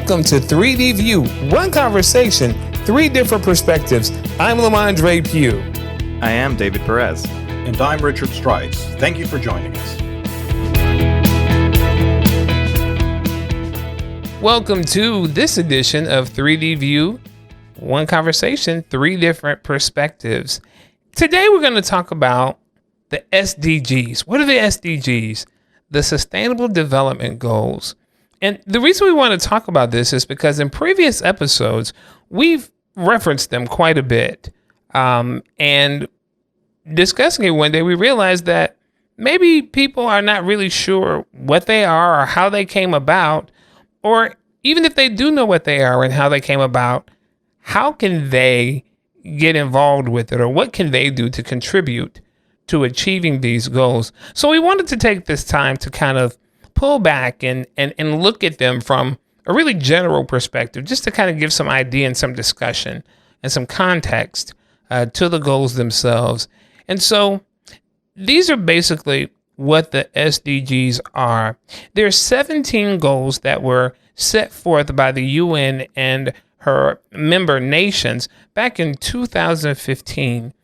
Welcome to 3D View, one conversation, three different perspectives. I'm Lamondre Pugh. I am David Perez. And I'm Richard Strice. Thank you for joining us. Welcome to this edition of 3D View, one conversation, three different perspectives. Today we're going to talk about the SDGs. What are the SDGs? The Sustainable Development Goals. And the reason we want to talk about this is because in previous episodes, we've referenced them quite a bit. And discussing it one day, we realized that maybe people are not really sure what they are or how they came about, or even if they do know what they are and how they came about, how can they get involved with it, or what can they do to contribute to achieving these goals? So we wanted to take this time to kind of pull back and look at them from a really general perspective, just to kind of give some idea and some discussion and some context to the goals themselves. And so these are basically what the SDGs are. There are 17 goals that were set forth by the UN and her member nations back in 2015.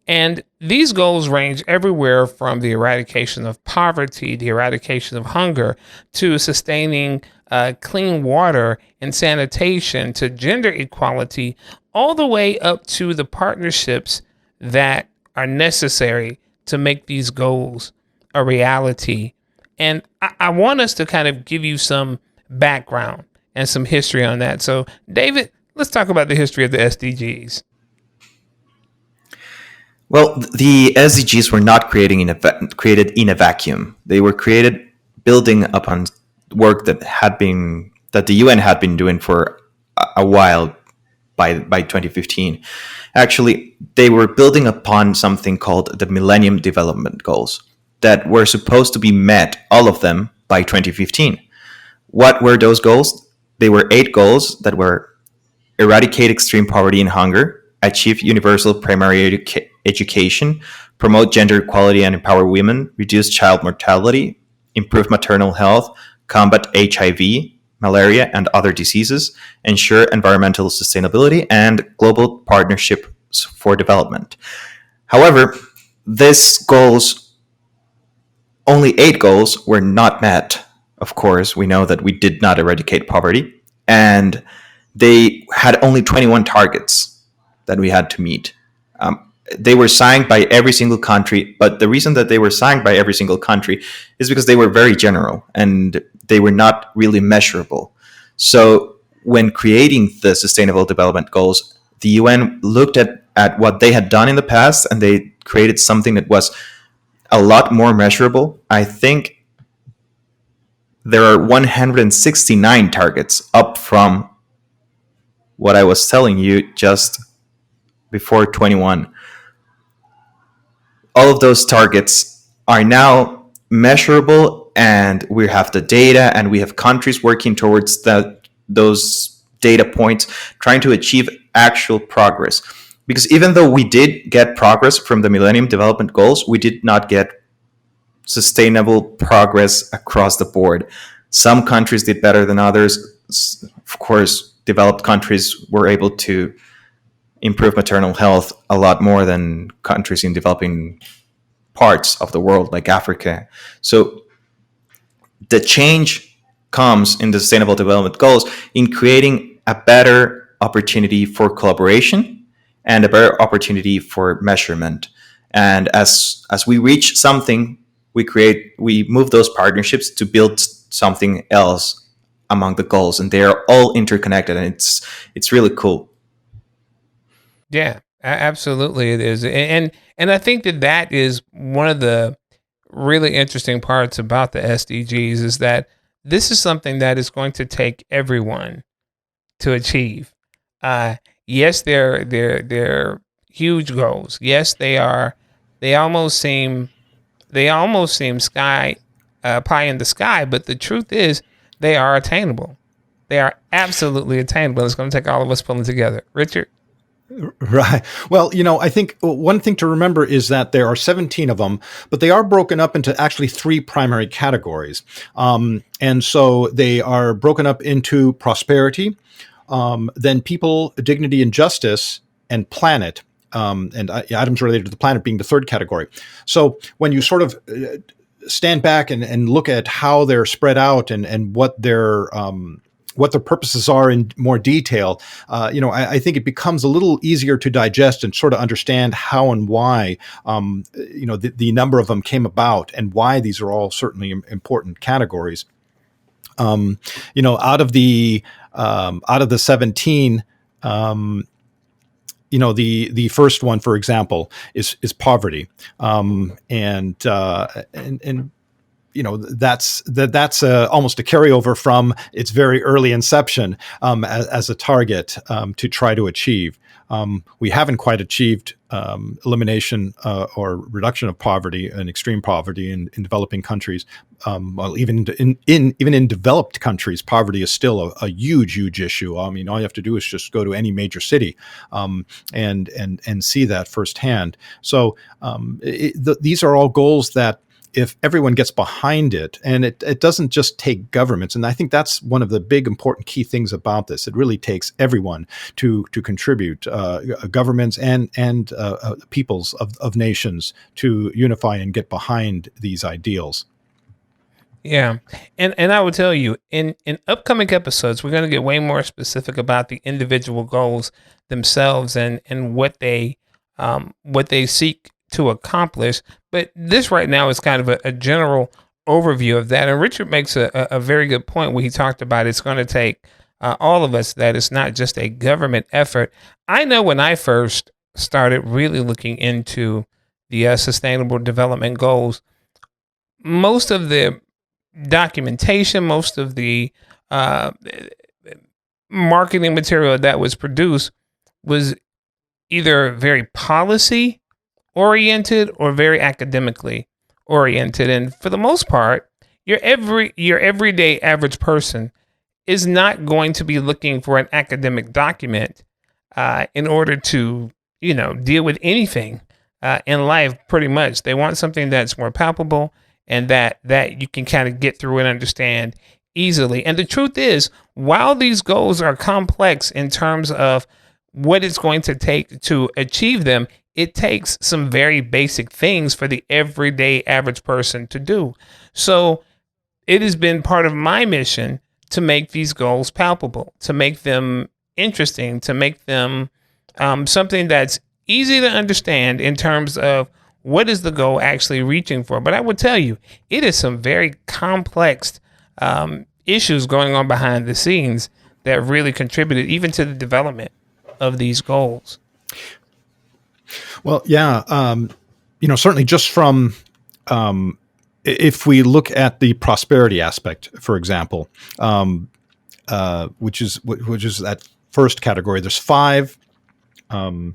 And these goals range everywhere from the eradication of poverty, the eradication of hunger, to sustaining clean water and sanitation, to gender equality, all the way up to the partnerships that are necessary to make these goals a reality. And I want us to kind of give you some background and some history on that. So, David, let's talk about the history of the SDGs. Well, the SDGs were not created in a vacuum. They were created building upon work that the UN had been doing for a while by 2015. Actually, they were building upon something called the Millennium Development Goals that were supposed to be met, all of them, by 2015. What were those goals? They were 8 goals that were eradicate extreme poverty and hunger, achieve universal primary education, promote gender equality and empower women, reduce child mortality, improve maternal health, combat HIV, malaria, and other diseases, ensure environmental sustainability, and global partnerships for development. However, these goals, only 8 goals, were not met. Of course, we know that we did not eradicate poverty, and they had only 21 targets that we had to meet. They were signed by every single country, but the reason that they were signed by every single country is because they were very general and they were not really measurable. So when creating the Sustainable Development Goals, the UN looked at what they had done in the past, and they created something that was a lot more measurable. I think there are 169 targets, up from what I was telling you just before 21. All of those targets are now measurable, and we have the data, and we have countries working towards those data points, trying to achieve actual progress. Because even though we did get progress from the Millennium Development Goals, we did not get sustainable progress across the board. Some countries did better than others. Of course, developed countries were able to improve maternal health a lot more than countries in developing parts of the world, like Africa. So the change comes in the Sustainable Development Goals in creating a better opportunity for collaboration and a better opportunity for measurement. And as we reach something, we move those partnerships to build something else among the goals, and they are all interconnected, and it's really cool. Yeah, absolutely it is. And I think that is one of the really interesting parts about the SDGs, is that this is something that is going to take everyone to achieve. Yes, they're huge goals. Yes, they are. They almost seem pie in the sky, but the truth is they are attainable. They are absolutely attainable. It's going to take all of us pulling together. Richard? Right. Well, I think one thing to remember is that there are 17 of them, but they are broken up into actually three primary categories. And so they are broken up into prosperity, then people, dignity, and justice, and planet. And items related to the planet being the third category. So when you sort of stand back and look at how they're spread out and what their purposes are in more detail, I think it becomes a little easier to digest and sort of understand how and why, the number of them came about and why these are all certainly important categories. Out of the 17, the first one, for example, is poverty, and that's almost a carryover from its very early inception as a target to try to achieve. We haven't quite achieved elimination or reduction of poverty and extreme poverty in developing countries. Well, even in developed countries, poverty is still a huge issue. I mean, all you have to do is just go to any major city and see that firsthand. So these are all goals that, if everyone gets behind it, and it doesn't just take governments, and I think that's one of the big important key things about this. It really takes everyone to contribute, governments and peoples of nations to unify and get behind these ideals. Yeah. And I will tell you, in upcoming episodes, we're going to get way more specific about the individual goals themselves and what they seek to accomplish. But this right now is kind of a general overview of that. And Richard makes a very good point when he talked about it's going to take all of us, that it's not just a government effort. I know when I first started really looking into the sustainable development goals, most of the documentation, most of the marketing material that was produced was either very policy oriented or very academically oriented. And for the most part, your everyday average person is not going to be looking for an academic document in order to, deal with anything in life. Pretty much, they want something that's more palpable and that you can kind of get through and understand easily. And the truth is, while these goals are complex in terms of what it's going to take to achieve them, it takes some very basic things for the everyday average person to do. So it has been part of my mission to make these goals palpable, to make them interesting, to make them something that's easy to understand in terms of what is the goal actually reaching for. But I would tell you, it is some very complex issues going on behind the scenes that really contributed even to the development of these goals. Well, yeah, certainly just from if we look at the prosperity aspect, for example, which is that first category. There's five of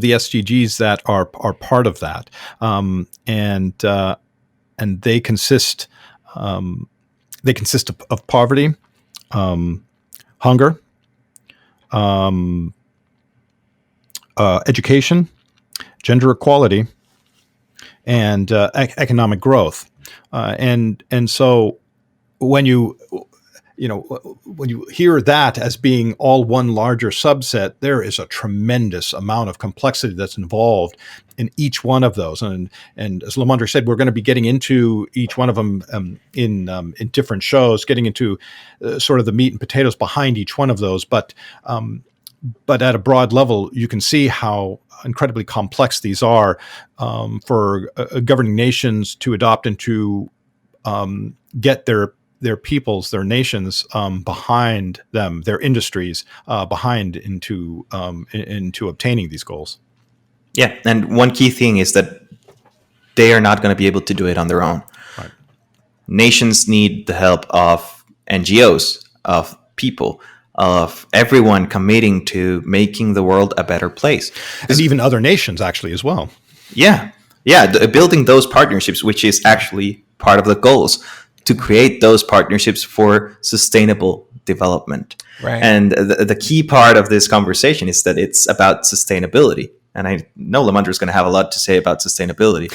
the SDGs that are part of that, and they consist of poverty, hunger, education, gender equality, and economic growth. And so when you hear that as being all one larger subset, there is a tremendous amount of complexity that's involved in each one of those. And as Lamondre said, we're going to be getting into each one of them in different shows, getting into sort of the meat and potatoes behind each one of those. But at a broad level, you can see how incredibly complex these are for governing nations to adopt and to get their peoples, their nations behind them, their industries behind into obtaining these goals. Yeah, and one key thing is that they are not going to be able to do it on their own. Right. Nations need the help of NGOs, of people, of everyone committing to making the world a better place. And even other nations, actually, as well. Yeah, building those partnerships, which is actually part of the goals, to create those partnerships for sustainable development. Right. And the key part of this conversation is that it's about sustainability. And I know Lamandra is going to have a lot to say about sustainability.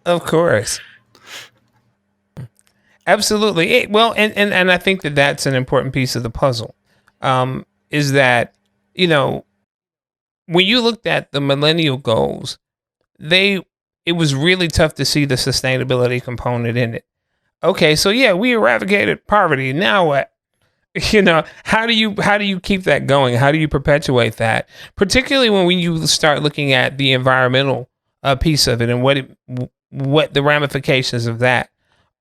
Of course. Absolutely. Well, and I think that that's an important piece of the puzzle, is that, when you looked at the millennial goals, it was really tough to see the sustainability component in it. Okay, so yeah, we eradicated poverty. Now what? How do you keep that going? How do you perpetuate that? Particularly when you start looking at the environmental piece of it and what the ramifications of that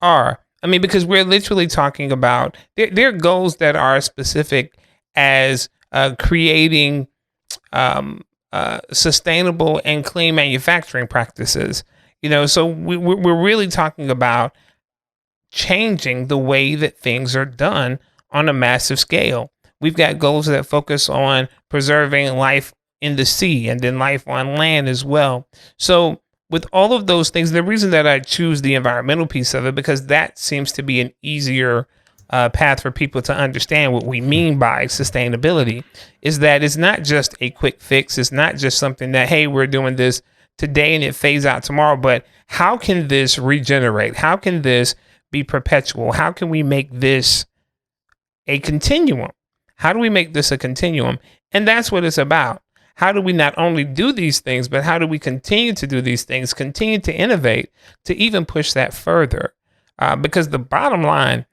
are. I mean, because we're literally talking about there are goals that are specific as creating sustainable and clean manufacturing practices. So we're really talking about changing the way that things are done on a massive scale. We've got goals that focus on preserving life in the sea and then life on land as well. So with all of those things, the reason that I choose the environmental piece of it, because that seems to be an easier path for people to understand what we mean by sustainability, is that it's not just a quick fix. It's not just something that, hey, we're doing this today and it fades out tomorrow, but how can this regenerate? How can this be perpetual? How can we make this a continuum? How do we make this a continuum? And that's what it's about. How do we not only do these things, but how do we continue to do these things, continue to innovate, to even push that further? Because the bottom line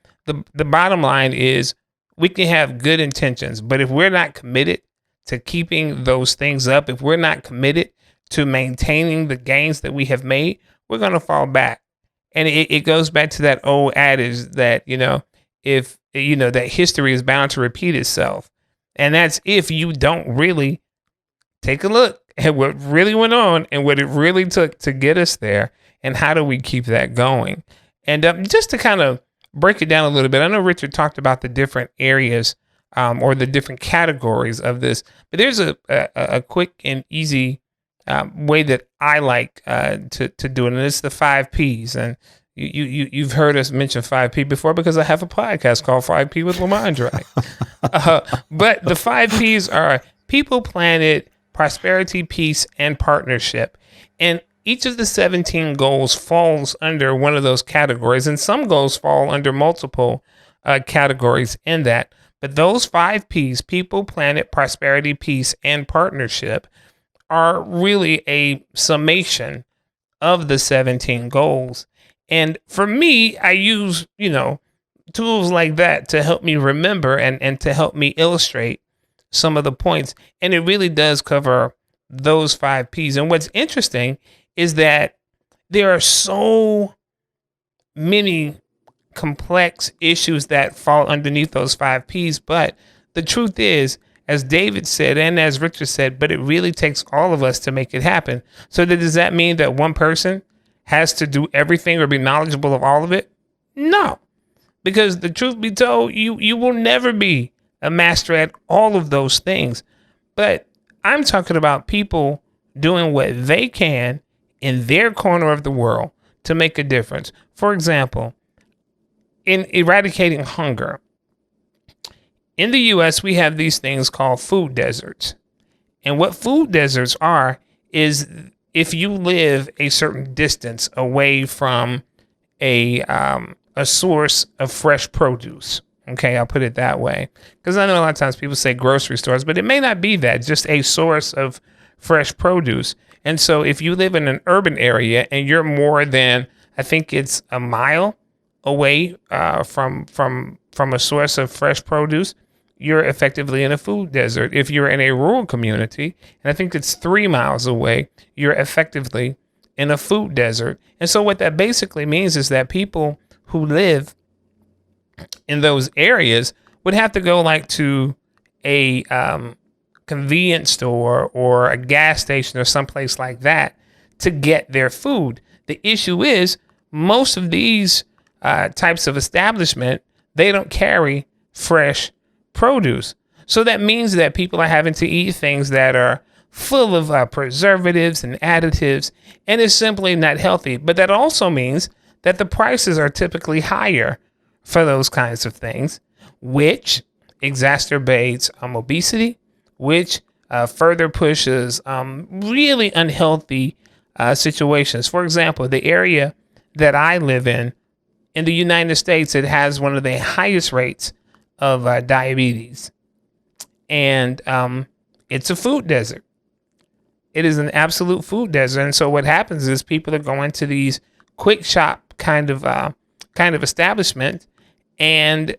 is we can have good intentions, but if we're not committed to keeping those things up, if we're not committed to maintaining the gains that we have made, we're going to fall back. And it goes back to that old adage that, if, that history is bound to repeat itself. And that's if you don't really take a look at what really went on and what it really took to get us there, and how do we keep that going? And just to kind of break it down a little bit, I know Richard talked about the different areas or the different categories of this, but there's a quick and easy way that I like to do it, and it's the 5 Ps. And you've heard us mention 5P before because I have a podcast called 5P with Lamandra. But the 5 Ps are people, planet, prosperity, peace, and partnership. And each of the 17 goals falls under one of those categories, and some goals fall under multiple categories in that. But those 5 Ps, people, planet, prosperity, peace, and partnership, are really a summation of the 17 goals. And for me, I use, tools like that to help me remember and to help me illustrate some of the points. And it really does cover those 5 Ps. And what's interesting is that there are so many complex issues that fall underneath those 5 Ps. But the truth is, as David said, and as Richard said, but it really takes all of us to make it happen. So does that mean that one person has to do everything or be knowledgeable of all of it? No, because the truth be told, you will never be a master at all of those things. But I'm talking about people doing what they can in their corner of the world to make a difference. For example, in eradicating hunger, in the U.S., we have these things called food deserts. And what food deserts are is if you live a certain distance away from a source of fresh produce. Okay, I'll put it that way. Because I know a lot of times people say grocery stores, but it may not be that, just a source of fresh produce. And so if you live in an urban area and you're more than, I think it's a mile away from a source of fresh produce, you're effectively in a food desert. If you're in a rural community, and I think it's 3 miles away, you're effectively in a food desert. And so what that basically means is that people who live in those areas would have to go like to a convenience store or a gas station or someplace like that to get their food. The issue is most of these types of establishment, they don't carry fresh produce. So that means that people are having to eat things that are full of preservatives and additives, and it's simply not healthy. But that also means that the prices are typically higher for those kinds of things, which exacerbates obesity, which further pushes really unhealthy situations. For example, the area that I live in the United States, it has one of the highest rates of diabetes. And it's a food desert. It is an absolute food desert. And so what happens is people are going to these quick shop kind of establishment, and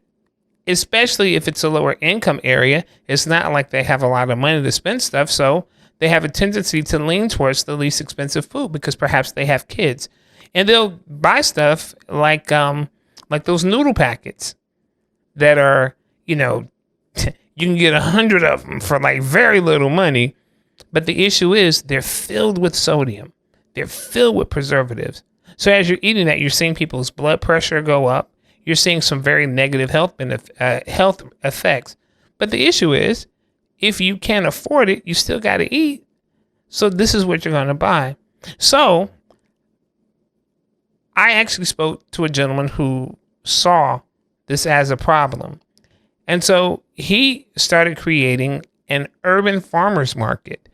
especially if it's a lower income area, it's not like they have a lot of money to spend stuff. So they have a tendency to lean towards the least expensive food because perhaps they have kids, and they'll buy stuff like those noodle packets that are, you can get 100 of them for like very little money. But the issue is they're filled with sodium. They're filled with preservatives. So as you're eating that, you're seeing people's blood pressure go up. You're seeing some very negative health effects. But the issue is, if you can't afford it, you still got to eat. So this is what you're going to buy. So I actually spoke to a gentleman who saw this as a problem. And so he started creating an urban farmers market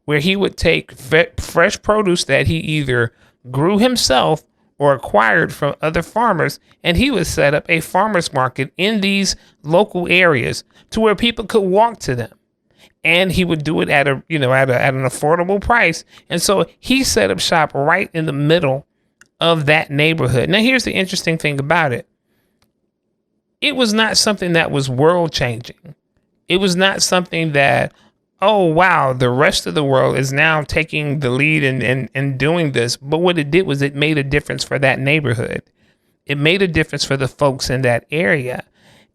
where he would take fresh produce that he either grew himself or acquired from other farmers, and he would set up a farmers market in these local areas to where people could walk to them. And he would do it at an affordable price. And so he set up shop right in the middle of that neighborhood. Now, here's the interesting thing about it. It was not something that was world changing. It was not something that, oh, wow, the rest of the world is now taking the lead and doing this. But what it did was it made a difference for that neighborhood. It made a difference for the folks in that area.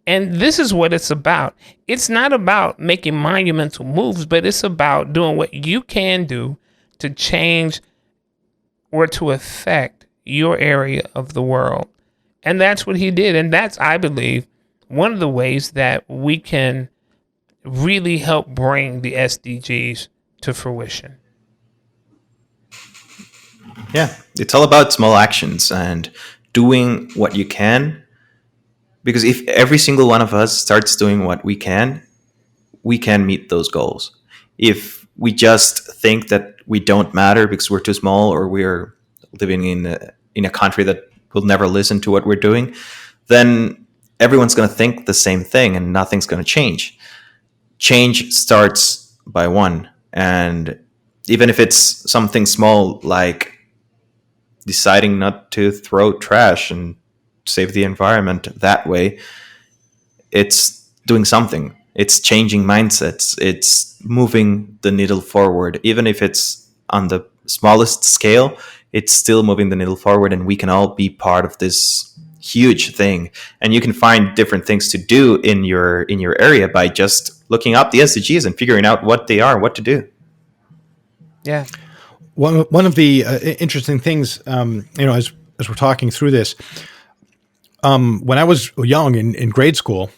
And this is what it's about. It's not about making monumental moves, but it's about doing what you can do to change or to affect your area of the world. And that's what he did. And that's, I believe, one of the ways that we can really help bring the SDGs to fruition. Yeah, it's all about small actions and doing what you can. Because if every single one of us starts doing what we can meet those goals. If we just think that we don't matter because we're too small or we're living in a country that will never listen to what we're doing, then everyone's going to think the same thing and nothing's going to change. Change starts by one. And even if it's something small like deciding not to throw trash and save the environment that way, it's doing something. It's changing mindsets. It's moving the needle forward. Even if it's on the smallest scale, it's still moving the needle forward, and we can all be part of this huge thing. And you can find different things to do in your area by just looking up the SDGs and figuring out what they are and what to do. Yeah. One of the interesting things, as we're talking through this, when I was young in grade school,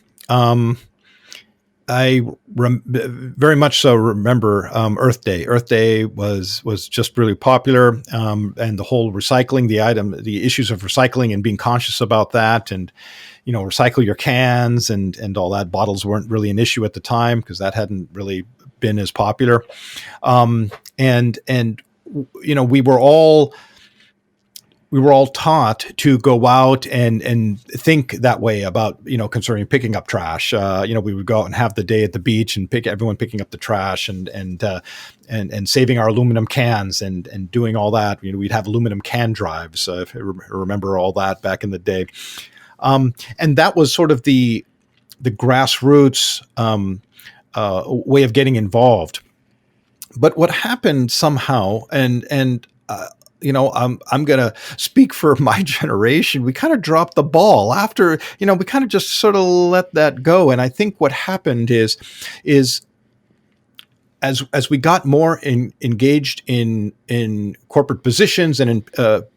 I very much so remember Earth Day. Earth Day was just really popular, and the whole recycling, the issues of recycling and being conscious about that, and recycle your cans and all that. Bottles weren't really an issue at the time because that hadn't really been as popular, and we were all taught to go out and think that way about, concerning picking up trash. We would go out and have the day at the beach and everyone picking up the trash and saving our aluminum cans and doing all that. We'd have aluminum can drives. If I remember all that back in the day. And that was sort of the grassroots way of getting involved. But what happened somehow, I'm going to speak for my generation. We kind of dropped the ball after, we kind of just sort of let that go. And I think what happened is as we got more engaged in corporate positions and in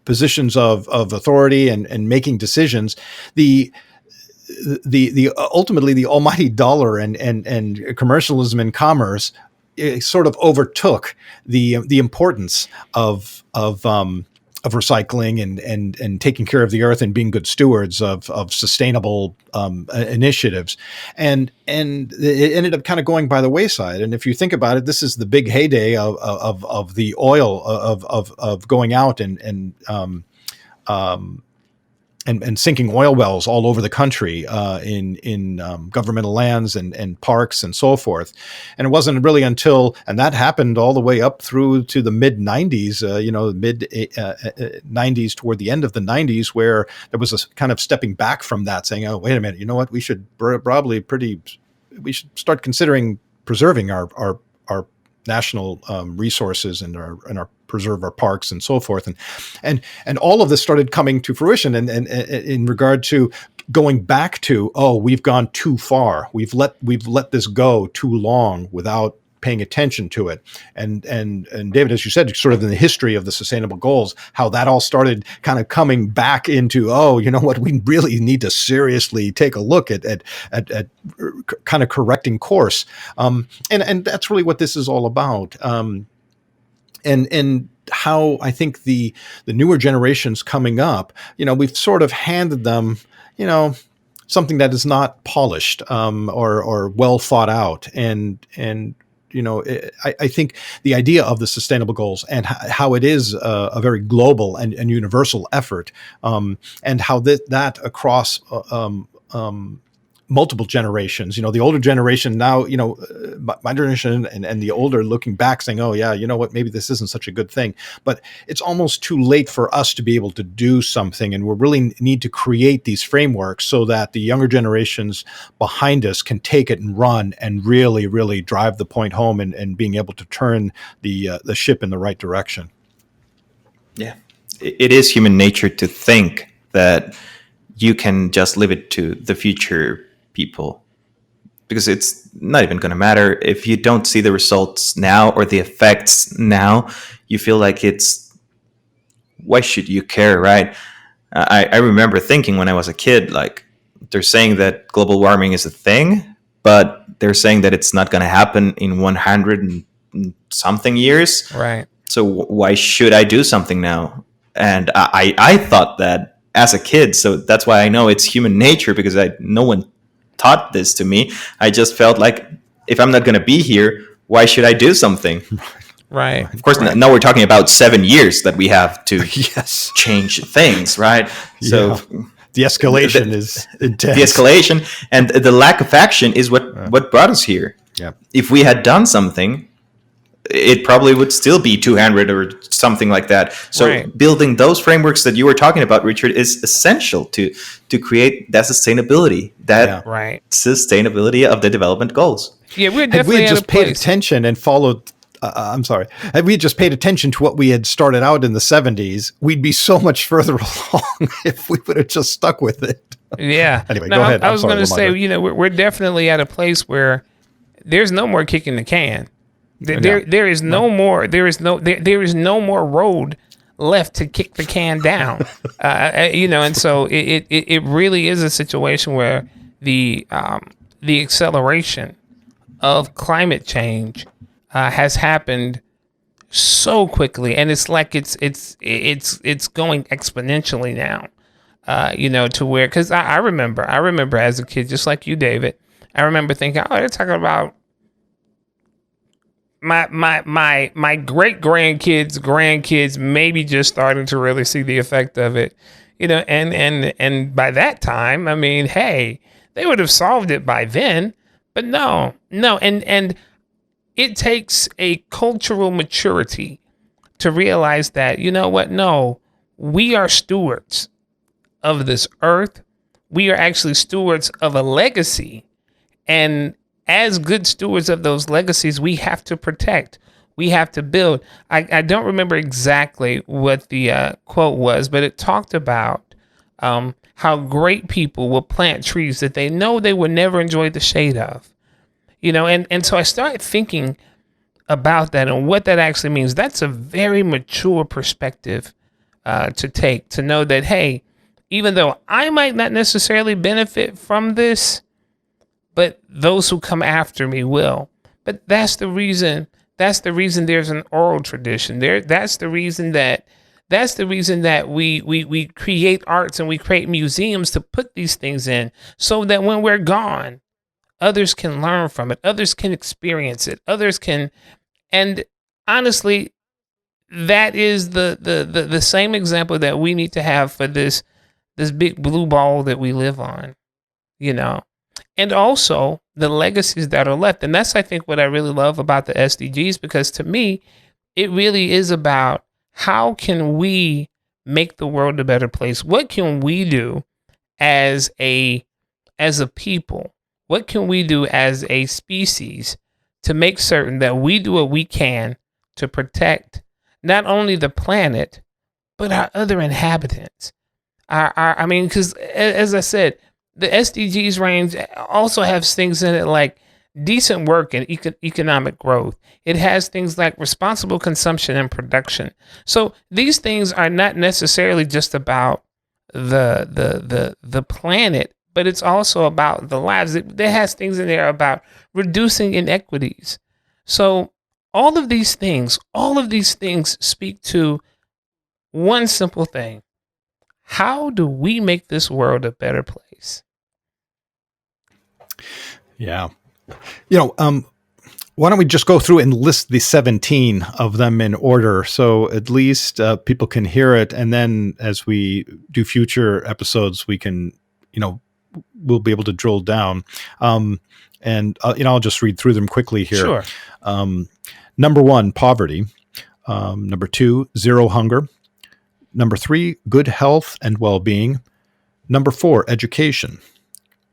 positions of authority and making decisions, the ultimately the almighty dollar and commercialism and commerce, it sort of overtook the importance of of recycling and taking care of the earth and being good stewards of sustainable initiatives, and it ended up kind of going by the wayside. And if you think about it, this is the big heyday of the oil of going out and sinking oil wells all over the country in governmental lands and parks and so forth. And it wasn't really until, and that happened all the way up through to the mid 90s, mid 90s toward the end of the 90s, where there was a kind of stepping back from that, saying, oh, wait a minute, you know what, we should start considering preserving our national resources and our preserve our parks and so forth, and all of this started coming to fruition, and in regard to going back to, oh, we've gone too far, we've let this go too long without paying attention to it, and David, as you said, sort of in the history of the sustainable goals, how that all started kind of coming back into, oh, you know what, we really need to seriously take a look at kind of correcting course, and that's really what this is all about. And how I think the newer generations coming up, we've sort of handed them, something that is not polished or well thought out, and I think the idea of the sustainable goals and how it is a very global and universal effort, and how that across multiple generations, the older generation now, my generation and the older looking back saying, oh yeah, you know what, maybe this isn't such a good thing, but it's almost too late for us to be able to do something. And we really need to create these frameworks so that the younger generations behind us can take it and run and really, really drive the point home and being able to turn the ship in the right direction. Yeah, it is human nature to think that you can just leave it to the future people, because it's not even going to matter if you don't see the results now or the effects now. You feel like why should you care, right? I remember thinking when I was a kid, like, they're saying that global warming is a thing, but they're saying that it's not going to happen in 100 and something years, right? So why should I do something now? And I thought that as a kid, so that's why I know it's human nature, because no one taught this to me. I just felt like, if I'm not going to be here, why should I do something? Right. Of course, right. Now we're talking about 7 years that we have to yes. change things, right? So the escalation is intense. The escalation and the lack of action is what brought us here. Yeah. If we had done something, it probably would still be 200 or something like that. So right. Building those frameworks that you were talking about, Richard, is essential to create that sustainability, sustainability of the development goals. Yeah, we're definitely just paid attention and followed. Had we just paid attention to what we had started out in the 70s, we'd be so much further along if we would have just stuck with it. Yeah. Anyway, go ahead. I was going to say, we're definitely at a place where there's no more kicking the can. There is no more road left to kick the can down. And so it really is a situation where the acceleration of climate change has happened so quickly, and it's like it's going exponentially now. To where, because I remember as a kid, just like you, David, I remember thinking, oh, they're talking about my great grandkids maybe just starting to really see the effect of it, and by that time, I mean, hey, they would have solved it by then, but no, and it takes a cultural maturity to realize that, no, we are stewards of this earth. We are actually stewards of a legacy, and as good stewards of those legacies, we have to protect. We have to build. I don't remember exactly what the quote was, but it talked about how great people will plant trees that they know they will never enjoy the shade of. And so I started thinking about that and what that actually means. That's a very mature perspective to take, to know that, hey, even though I might not necessarily benefit from this, but those who come after me will. But that's the reason there's an oral tradition. That's the reason that That's the reason that we create arts and we create museums to put these things in, so that when we're gone, others can learn from it, others can experience it, others can. And honestly, that is the same example that we need to have for this big blue ball that we live on, you know, and also the legacies that are left. And that's, I think, what I really love about the SDGs, because to me, it really is about how can we make the world a better place? What can we do as a people? What can we do as a species to make certain that we do what we can to protect not only the planet, but our other inhabitants? I mean, because as I said, the SDGs range also has things in it like decent work and economic growth. It has things like responsible consumption and production. So these things are not necessarily just about the planet, but it's also about the lives. It has things in there about reducing inequities. So all of these things speak to one simple thing. How do we make this world a better place? Yeah. Why don't we just go through and list the 17 of them in order, so at least people can hear it, and then as we do future episodes, we can, we'll be able to drill down. I'll just read through them quickly here. Sure. Number 1, poverty. Number 2, zero hunger. Number 3, good health and well-being. Number 4, education.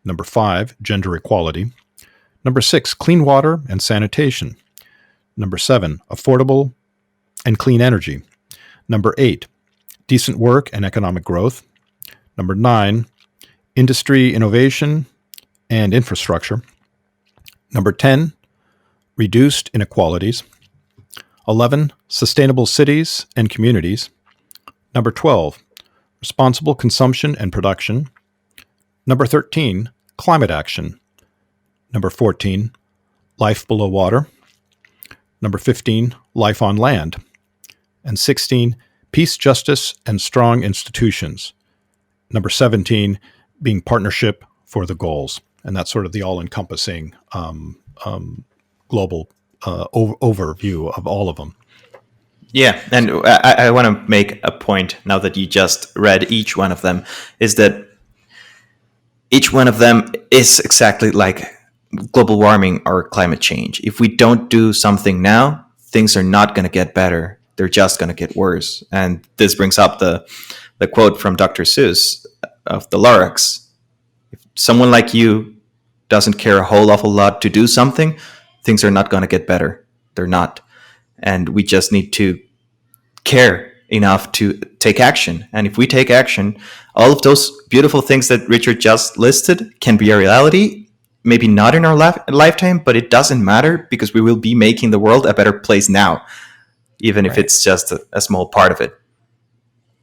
Number 5, gender equality. Number 6, clean water and sanitation. Number 7, affordable and clean energy. Number 8, decent work and economic growth. Number 9, industry, innovation, and infrastructure. Number 10, reduced inequalities. 11, sustainable cities and communities. Number 12, responsible consumption and production. Number 13, climate action. Number 14, life below water. Number 15, life on land. And 16, peace, justice, and strong institutions. Number 17, being partnership for the goals. And that's sort of the all-encompassing global overview of all of them. Yeah, and I want to make a point now that you just read each one of them, is that each one of them is exactly like global warming or climate change. If we don't do something now, things are not going to get better. They're just going to get worse. And this brings up the quote from Dr. Seuss of the Lorax. If someone like you doesn't care a whole awful lot to do something, things are not going to get better. They're not. And we just need to care enough to take action. And if we take action, all of those beautiful things that Richard just listed can be a reality. Maybe not in our lifetime, but it doesn't matter, because we will be making the world a better place now, even if it's just a small part of it.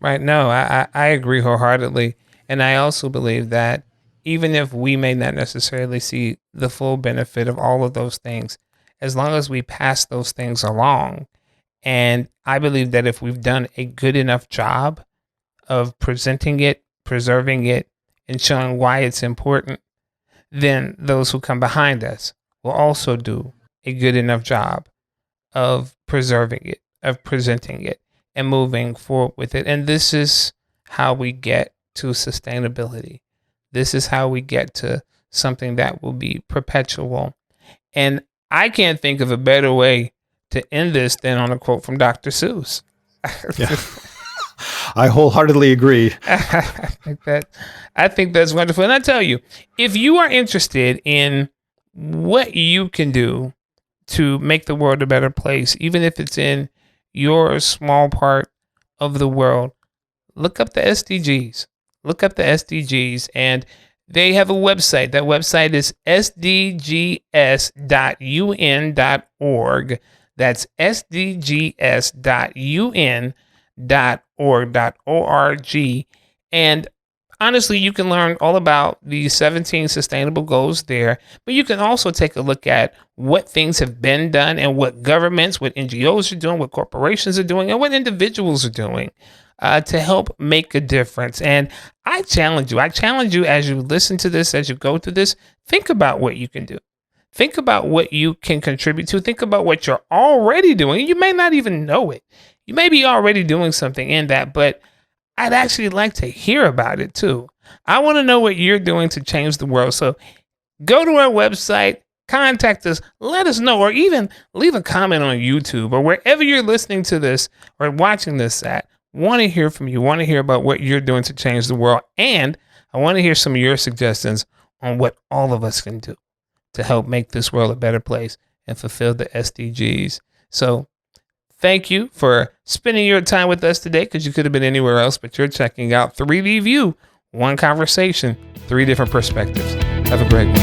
Right. No, I agree wholeheartedly. And I also believe that even if we may not necessarily see the full benefit of all of those things, as long as we pass those things along, and I believe that if we've done a good enough job of presenting it, preserving it, and showing why it's important, then those who come behind us will also do a good enough job of preserving it, of presenting it, and moving forward with it. And this is how we get to sustainability. This is how we get to something that will be perpetual. And I can't think of a better way to end this than on a quote from Dr. Seuss. Yeah. I wholeheartedly agree. I think that's wonderful. And I tell you, if you are interested in what you can do to make the world a better place, even if it's in your small part of the world, look up the SDGs. Look up the SDGs, and they have a website. That website is sdgs.un.org. That's sdgs.un.org. And honestly, you can learn all about the 17 sustainable goals there, but you can also take a look at what things have been done and what governments, what NGOs are doing, what corporations are doing, and what individuals are doing to help make a difference. And I challenge you as you listen to this, as you go through this, think about what you can do. Think about what you can contribute to. Think about what you're already doing. You may not even know it. You may be already doing something in that, but I'd actually like to hear about it too. I want to know what you're doing to change the world. So go to our website, contact us, let us know, or even leave a comment on YouTube or wherever you're listening to this or watching this at. Want to hear from you. Want to hear about what you're doing to change the world. And I want to hear some of your suggestions on what all of us can do to help make this world a better place and fulfill the SDGs. So thank you for spending your time with us today, because you could have been anywhere else, but you're checking out 3D View, one conversation, 3 different perspectives. Have a great one.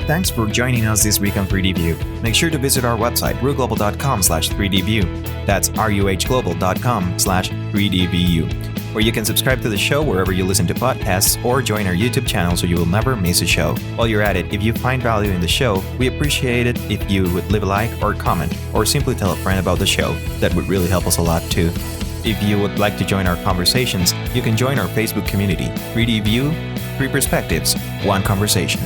Thanks for joining us this week on 3D View. Make sure to visit our website, ruhglobal.com/3dview. That's ruhglobal.com/3dvu, where you can subscribe to the show wherever you listen to podcasts, or join our YouTube channel so you will never miss a show. While you're at it, if you find value in the show, we appreciate it if you would leave a like or comment, or simply tell a friend about the show. That would really help us a lot too. If you would like to join our conversations, you can join our Facebook community, 3D View, 3 Perspectives, 1 Conversation.